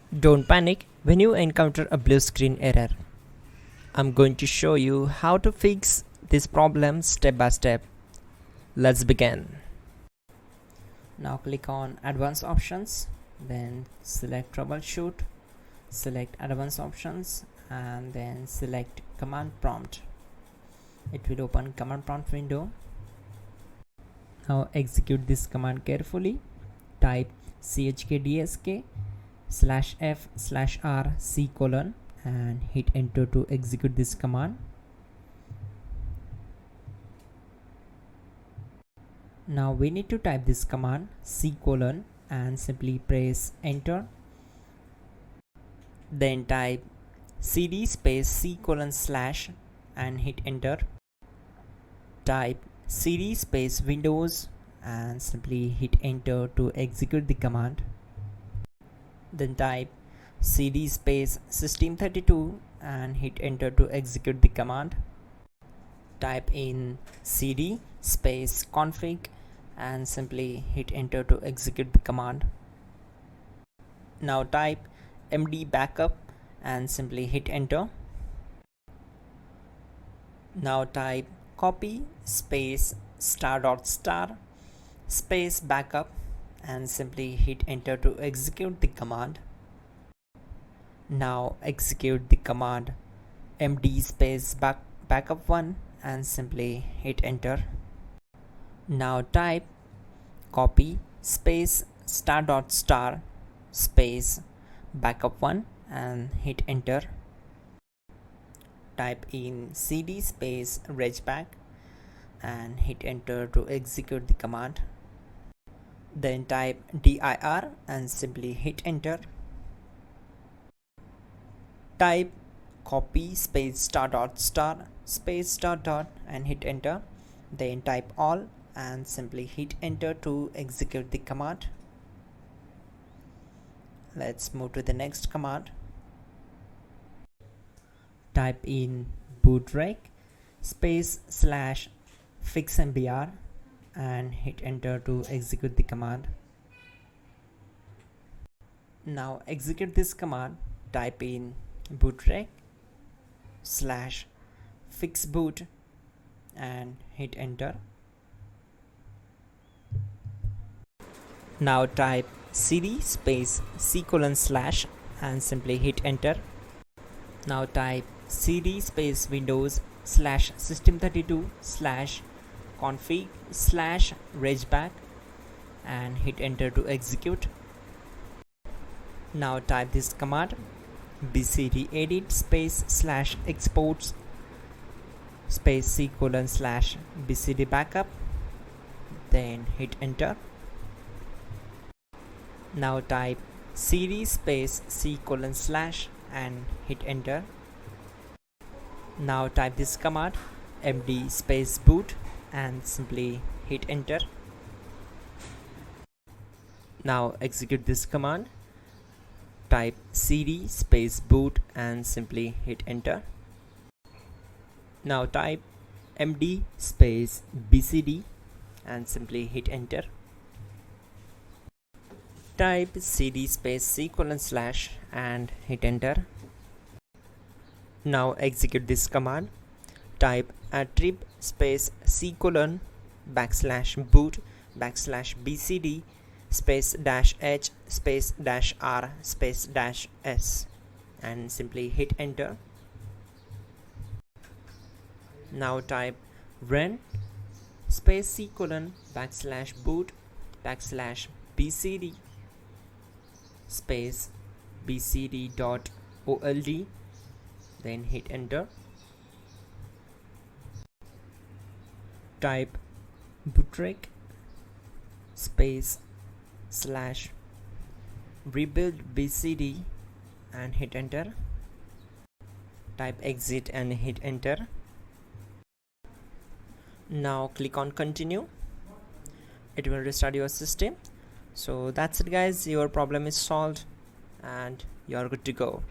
Don't panic when you encounter a blue screen error. I'm going to show you how to fix this problem step by step. Let's begin. Now click on Advanced Options, then select Troubleshoot, select Advanced Options, and then select Command Prompt. It will open Command Prompt window. Now execute this command carefully. Type chkdsk /f/r c : and hit enter to execute this command. Now we need to type this command c : and simply press enter. Then type cd space c : / and hit enter. Type cd space windows and simply hit enter to execute the command. Then type cd space system32 and hit enter to execute the command. Type in cd space config and simply hit enter to execute the command. Now type md backup and simply hit enter. Now type copy space *** space backup and simply hit enter to execute the command. Now execute the command md space backup1 and simply hit enter. Now type copy space ** space backup1 and hit enter. Type in cd space regback and hit enter to execute the command. Then type dir and simply hit enter. Type copy space ** space ... and hit enter. Then type all and simply hit enter to execute the command. Let's move to the next command. Type in bootrec space /fixmbr and hit enter to execute the command. Now execute this command. Type in bootrec /fixboot and hit enter. Now type cd space c : / and simply hit enter. Now type cd space windows /system32 /config /regback and hit enter to execute. Now type this command bcdedit space /exports space c : /bcd backup, then hit enter. Now type cd space c : / and hit enter. Now type this command md space boot and simply hit enter. Now execute this command. Type cd space boot and simply hit enter. Now type md space bcd and simply hit enter. Type cd space c : / and hit enter. Now execute this command. Type attrib space c : /boot /bcd space -h space -r space -s and simply hit enter. Now type run space c : /boot /bcd space bcd.old, then hit enter. Type bootrec space /rebuild bcd and hit enter. Type exit and hit enter. Now click on continue. It will restart your system. So that's it guys, your problem is solved and you're good to go.